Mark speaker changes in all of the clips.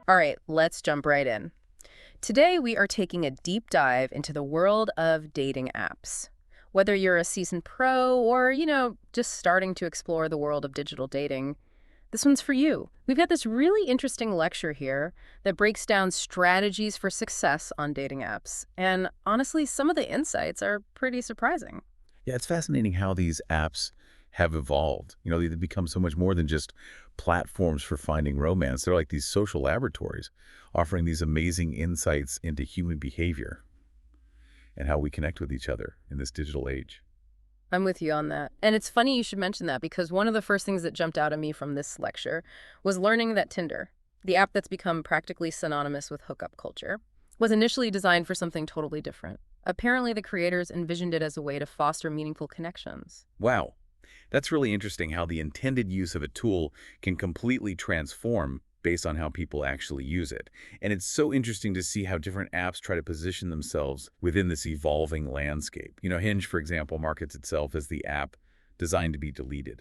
Speaker 1: All right, let's jump right in. Today, we are taking a deep dive into the world of dating apps. Whether you're a seasoned pro or, just starting to explore the world of digital dating, this one's for you. We've got this really interesting lecture here that breaks down strategies for success on dating apps. And honestly, some of the insights are pretty surprising.
Speaker 2: Yeah, it's fascinating how these apps have evolved. They've become so much more than just platforms for finding romance. They're like these social laboratories offering these amazing insights into human behavior and how we connect with each other in this digital age.
Speaker 1: I'm with you on that. And it's funny you should mention that because one of the first things that jumped out at me from this lecture was learning that Tinder, the app that's become practically synonymous with hookup culture, was initially designed for something totally different. Apparently, the creators envisioned it as a way to foster meaningful connections.
Speaker 2: Wow, that's really interesting how the intended use of a tool can completely transform based on how people actually use it. And it's so interesting to see how different apps try to position themselves within this evolving landscape. Hinge, for example, markets itself as the app designed to be deleted,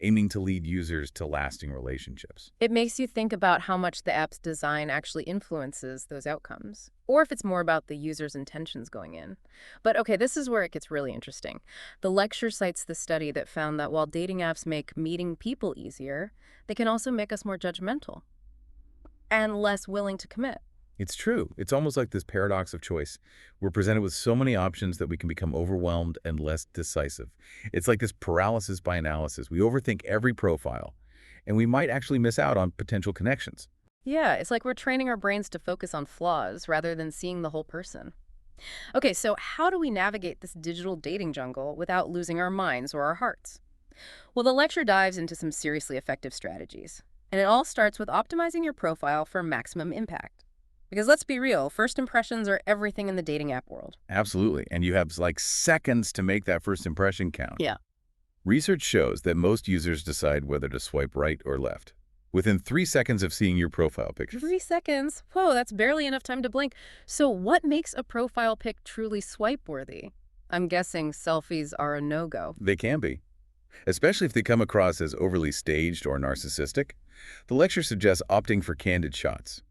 Speaker 2: aiming to lead users to lasting relationships.
Speaker 1: It makes you think about how much the app's design actually influences those outcomes, or if it's more about the user's intentions going in. But okay, this is where it gets really interesting. The lecture cites the study that found that while dating apps make meeting people easier, they can also make us more judgmental and less willing to commit.
Speaker 2: It's true. It's almost like this paradox of choice. We're presented with so many options that we can become overwhelmed and less decisive. It's like this paralysis by analysis. We overthink every profile, and we might actually miss out on potential connections.
Speaker 1: Yeah, it's like we're training our brains to focus on flaws rather than seeing the whole person. Okay, so how do we navigate this digital dating jungle without losing our minds or our hearts? Well, the lecture dives into some seriously effective strategies. And it all starts with optimizing your profile for maximum impact. Because let's be real, first impressions are everything in the dating app world.
Speaker 2: Absolutely. And you have like seconds to make that first impression count.
Speaker 1: Yeah.
Speaker 2: Research shows that most users decide whether to swipe right or left within 3 seconds of seeing your profile picture.
Speaker 1: 3 seconds? Whoa, that's barely enough time to blink. So what makes a profile pic truly swipe-worthy? I'm guessing selfies are a no-go.
Speaker 2: They can be, especially if they come across as overly staged or narcissistic. The lecture suggests opting for candid shots,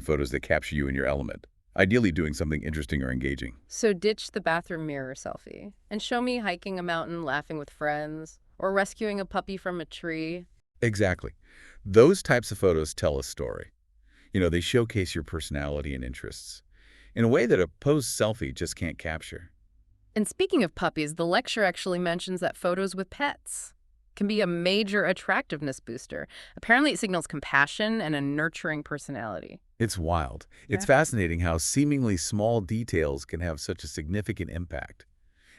Speaker 2: photos that capture you in your element, ideally doing something interesting or engaging.
Speaker 1: So ditch the bathroom mirror selfie and show me hiking a mountain laughing with friends or rescuing a puppy from a tree.
Speaker 2: Exactly. Those types of photos tell a story. They showcase your personality and interests in a way that a posed selfie just can't capture.
Speaker 1: And speaking of puppies, the lecture actually mentions that photos with pets can be a major attractiveness booster. Apparently, it signals compassion and a nurturing personality.
Speaker 2: It's wild. It's
Speaker 1: Yeah.
Speaker 2: fascinating how seemingly small details can have such a significant impact.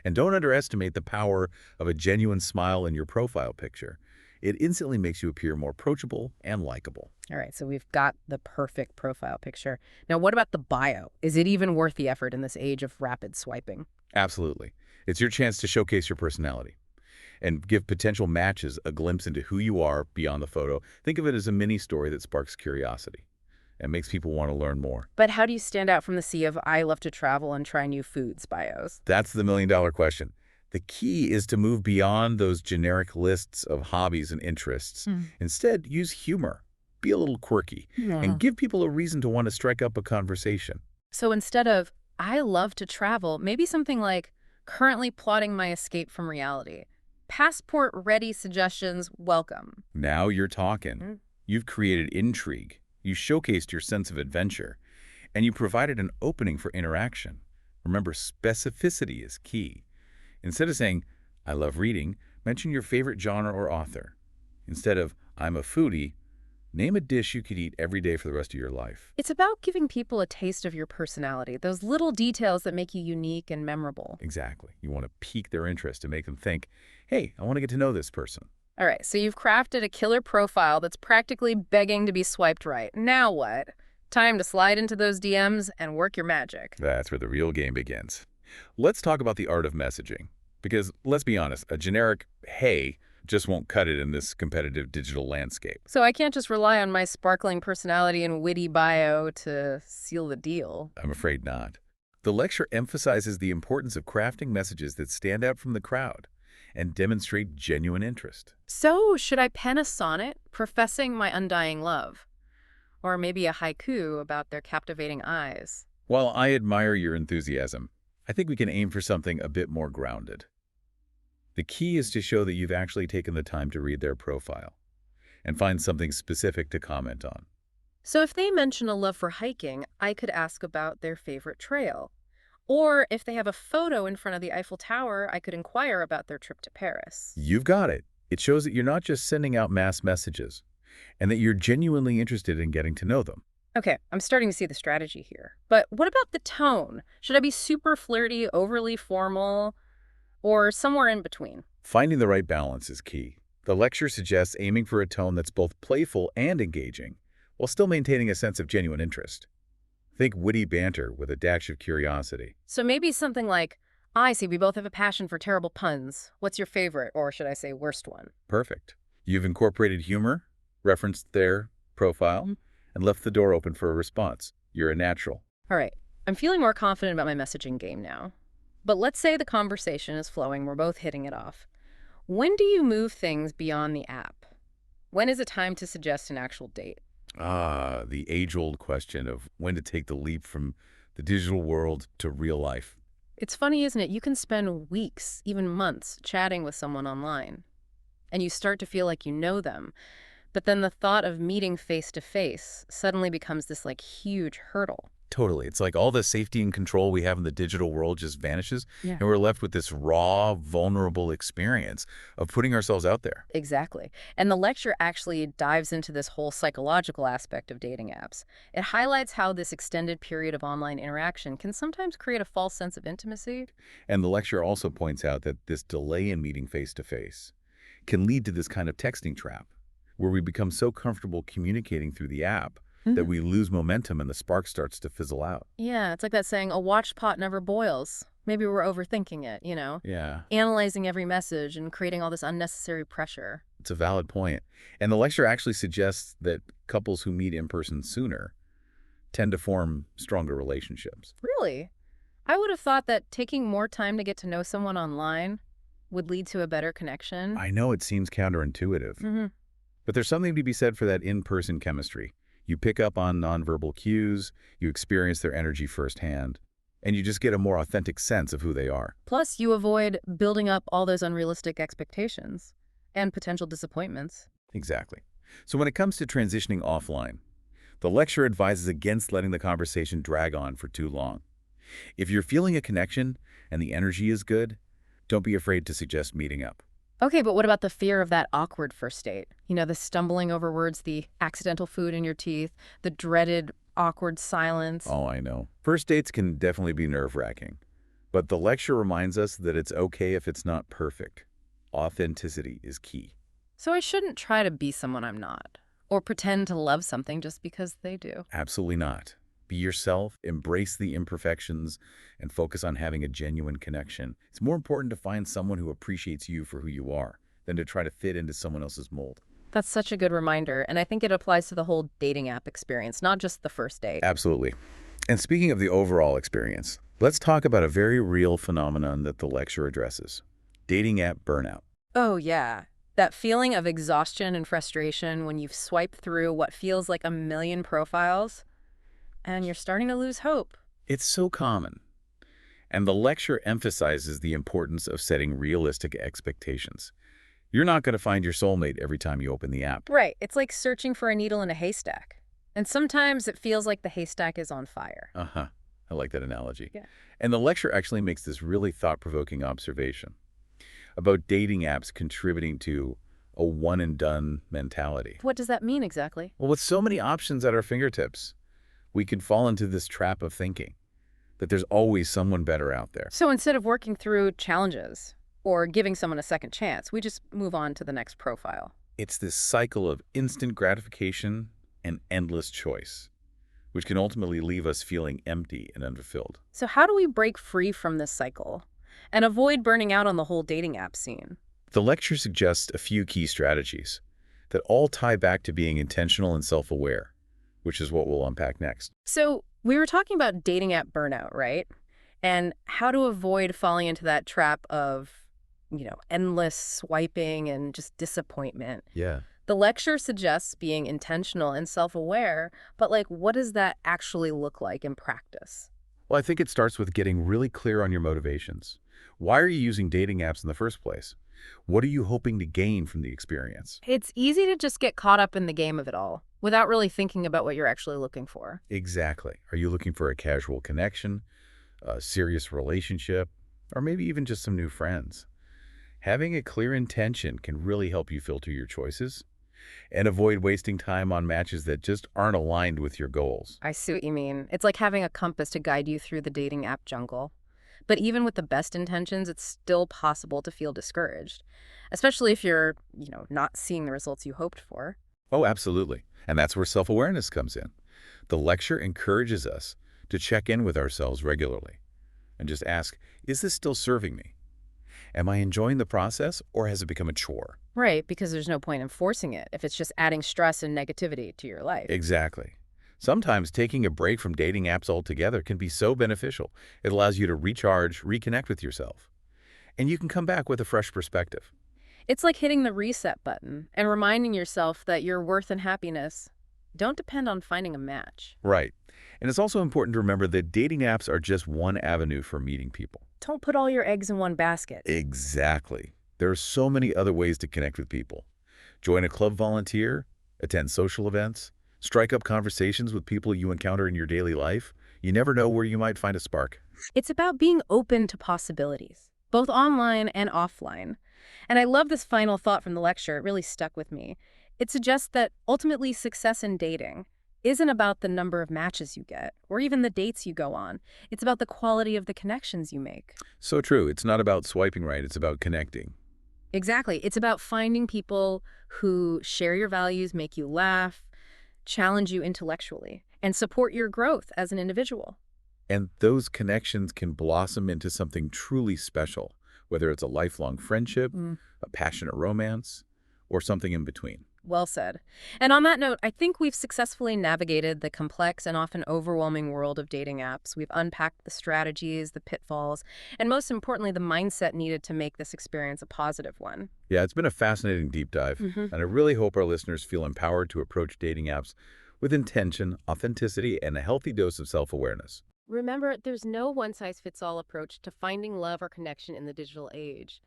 Speaker 2: And don't underestimate the power of a genuine smile in your profile picture. It instantly makes you appear more approachable and likable.
Speaker 1: All right, so we've got the perfect profile picture. Now, what about the bio? Is it even worth the effort in this age of rapid swiping?
Speaker 2: Absolutely. It's your chance to showcase your personality and give potential matches a glimpse into who you are beyond the photo. Think of it as a mini story that sparks curiosity and makes people want to learn more.
Speaker 1: But how do you stand out from the sea of I love to travel and try new foods bios?
Speaker 2: That's the million-dollar question. The key is to move beyond those generic lists of hobbies and interests. Instead, use humor, be a little quirky, and give people a reason to want to strike up a conversation.
Speaker 1: So instead of I love to travel, maybe something like currently plotting my escape from reality. Passport-ready suggestions welcome.
Speaker 2: Now you're talking. You've created intrigue. You showcased your sense of adventure, and you provided an opening for interaction. Remember, specificity is key. Instead of saying, I love reading, mention your favorite genre or author. Instead of, I'm a foodie, name a dish you could eat every day for the rest of your life.
Speaker 1: It's about giving people a taste of your personality, those little details that make you unique and memorable.
Speaker 2: Exactly. You want to pique their interest and make them think, hey, I want to get to know this person.
Speaker 1: All right, so you've crafted a killer profile that's practically begging to be swiped right. Now what? Time to slide into those DMs and work your magic.
Speaker 2: That's where the real game begins. Let's talk about the art of messaging. Because let's be honest, a generic, hey, just won't cut it in this competitive digital landscape.
Speaker 1: So I can't just rely on my sparkling personality and witty bio to seal the deal.
Speaker 2: I'm afraid not. The lecture emphasizes the importance of crafting messages that stand out from the crowd and demonstrate genuine interest.
Speaker 1: So should I pen a sonnet professing my undying love? or maybe a haiku about their captivating eyes.
Speaker 2: While I admire your enthusiasm, I think we can aim for something a bit more grounded. The key is to show that you've actually taken the time to read their profile and find something specific to comment on.
Speaker 1: So if they mention a love for hiking, I could ask about their favorite trail. Or if they have a photo in front of the Eiffel Tower, I could inquire about their trip to Paris.
Speaker 2: You've got it. It shows that you're not just sending out mass messages and that you're genuinely interested in getting to know them.
Speaker 1: Okay, I'm starting to see the strategy here. But what about the tone? Should I be super flirty, overly formal, or somewhere in between?
Speaker 2: Finding the right balance is key. The lecture suggests aiming for a tone that's both playful and engaging, while still maintaining a sense of genuine interest. Think witty banter with a dash of curiosity.
Speaker 1: So maybe something like, I see we both have a passion for terrible puns. What's your favorite, or should I say worst one?
Speaker 2: Perfect. You've incorporated humor, referenced their profile,
Speaker 1: Mhm.
Speaker 2: and left the door open for a response. You're a natural.
Speaker 1: All right, I'm feeling more confident about my messaging game now. But let's say the conversation is flowing, we're both hitting it off. When do you move things beyond the app? When is it time to suggest an actual date?
Speaker 2: Ah, the age-old question of when to take the leap from the digital world to real life.
Speaker 1: It's funny, isn't it? You can spend weeks, even months, chatting with someone online, and you start to feel like you know them. But then the thought of meeting face to face suddenly becomes this like huge hurdle.
Speaker 2: Totally. It's like all the safety and control we have in the digital world just vanishes,
Speaker 1: Yeah.
Speaker 2: and we're left with this raw, vulnerable experience of putting ourselves out there.
Speaker 1: Exactly. And the lecture actually dives into this whole psychological aspect of dating apps. It highlights how this extended period of online interaction can sometimes create a false sense of intimacy.
Speaker 2: And the lecture also points out that this delay in meeting face-to-face can lead to this kind of texting trap, where we become so comfortable communicating through the app that we lose momentum and the spark starts to fizzle out.
Speaker 1: Yeah, it's like that saying, a watched pot never boils. Maybe we're overthinking it,
Speaker 2: Yeah,
Speaker 1: analyzing every message and creating all this unnecessary pressure.
Speaker 2: it's a valid point. And the lecture actually suggests that couples who meet in person sooner tend to form stronger relationships.
Speaker 1: Really? I would have thought that taking more time to get to know someone online would lead to a better connection.
Speaker 2: I know it seems counterintuitive,
Speaker 1: hmm
Speaker 2: but there's something to be said for that in-person chemistry. You pick up on nonverbal cues, you experience their energy firsthand, and you just get a more authentic sense of who they are.
Speaker 1: Plus, you avoid building up all those unrealistic expectations and potential disappointments.
Speaker 2: Exactly. So when it comes to transitioning offline, the lecture advises against letting the conversation drag on for too long. If you're feeling a connection and the energy is good, don't be afraid to suggest meeting up.
Speaker 1: Okay, but what about the fear of that awkward first date? The stumbling over words, the accidental food in your teeth, the dreaded awkward silence.
Speaker 2: Oh, I know. First dates can definitely be nerve-wracking, but the lecture reminds us that it's okay if it's not perfect. Authenticity is key.
Speaker 1: So I shouldn't try to be someone I'm not, or pretend to love something just because they do.
Speaker 2: Absolutely not. Be yourself, embrace the imperfections, and focus on having a genuine connection. It's more important to find someone who appreciates you for who you are than to try to fit into someone else's mold.
Speaker 1: That's such a good reminder, and I think it applies to the whole dating app experience, not just the first date.
Speaker 2: Absolutely. And speaking of the overall experience, let's talk about a very real phenomenon that the lecture addresses: dating app burnout.
Speaker 1: Oh, yeah. That feeling of exhaustion and frustration when you've swiped through what feels like a million profiles and you're starting to lose hope.
Speaker 2: It's so common. And the lecture emphasizes the importance of setting realistic expectations. You're not going to find your soulmate every time you open the app.
Speaker 1: Right. It's like searching for a needle in a haystack. And sometimes it feels like the haystack is on fire.
Speaker 2: Uh-huh. I like that analogy.
Speaker 1: Yeah.
Speaker 2: And the lecture actually makes this really thought-provoking observation about dating apps contributing to a one-and-done mentality.
Speaker 1: What does that mean exactly?
Speaker 2: Well, with so many options at our fingertips, we can fall into this trap of thinking that there's always someone better out there.
Speaker 1: So instead of working through challenges or giving someone a second chance, we just move on to the next profile.
Speaker 2: It's this cycle of instant gratification and endless choice, which can ultimately leave us feeling empty and unfulfilled.
Speaker 1: So how do we break free from this cycle and avoid burning out on the whole dating app scene?
Speaker 2: The lecture suggests a few key strategies that all tie back to being intentional and self-aware, which is what we'll unpack next.
Speaker 1: So we were talking about dating app burnout, right? And how to avoid falling into that trap of, endless swiping and just disappointment.
Speaker 2: Yeah.
Speaker 1: The lecture suggests being intentional and self-aware, but like, what does that actually look like in practice?
Speaker 2: Well, I think it starts with getting really clear on your motivations. Why are you using dating apps in the first place? What are you hoping to gain from the experience?
Speaker 1: It's easy to just get caught up in the game of it all without really thinking about what you're actually looking for.
Speaker 2: Exactly. Are you looking for a casual connection, a serious relationship, or maybe even just some new friends? Having a clear intention can really help you filter your choices and avoid wasting time on matches that just aren't aligned with your goals.
Speaker 1: I see what you mean. It's like having a compass to guide you through the dating app jungle. But even with the best intentions, it's still possible to feel discouraged, especially if you're, not seeing the results you hoped for.
Speaker 2: Oh, absolutely. And that's where self-awareness comes in. The lecture encourages us to check in with ourselves regularly and just ask, is this still serving me? Am I enjoying the process, or has it become a chore?
Speaker 1: Right, because there's no point in forcing it if it's just adding stress and negativity to your life.
Speaker 2: Exactly. Sometimes taking a break from dating apps altogether can be so beneficial. It allows you to recharge, reconnect with yourself, and you can come back with a fresh perspective.
Speaker 1: It's like hitting the reset button and reminding yourself that your worth and happiness don't depend on finding a match.
Speaker 2: Right. And it's also important to remember that dating apps are just one avenue for meeting people.
Speaker 1: Don't put all your eggs in one basket.
Speaker 2: Exactly. There are so many other ways to connect with people. Join a club volunteer, attend social events, strike up conversations with people you encounter in your daily life. You never know where you might find a spark.
Speaker 1: It's about being open to possibilities, both online and offline. And I love this final thought from the lecture. It really stuck with me. It suggests that ultimately success in dating isn't about the number of matches you get or even the dates you go on. It's about the quality of the connections you make.
Speaker 2: So true. It's not about swiping right. It's about connecting.
Speaker 1: Exactly. It's about finding people who share your values, make you laugh, challenge you intellectually, and support your growth as an individual.
Speaker 2: And those connections can blossom into something truly special, whether it's a lifelong friendship, a passionate romance, or something in between.
Speaker 1: Well said. And on that note, I think we've successfully navigated the complex and often overwhelming world of dating apps. We've unpacked the strategies, the pitfalls, and most importantly, the mindset needed to make this experience a positive one.
Speaker 2: Yeah, it's been a fascinating deep dive, and I really hope our listeners feel empowered to approach dating apps with intention, authenticity, and a healthy dose of self-awareness.
Speaker 1: Remember, there's no one-size-fits-all approach to finding love or connection in the digital age.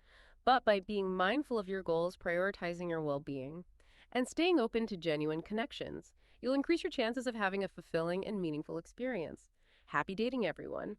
Speaker 1: But by being mindful of your goals, prioritizing your well-being, and staying open to genuine connections, you'll increase your chances of having a fulfilling and meaningful experience. Happy dating, everyone.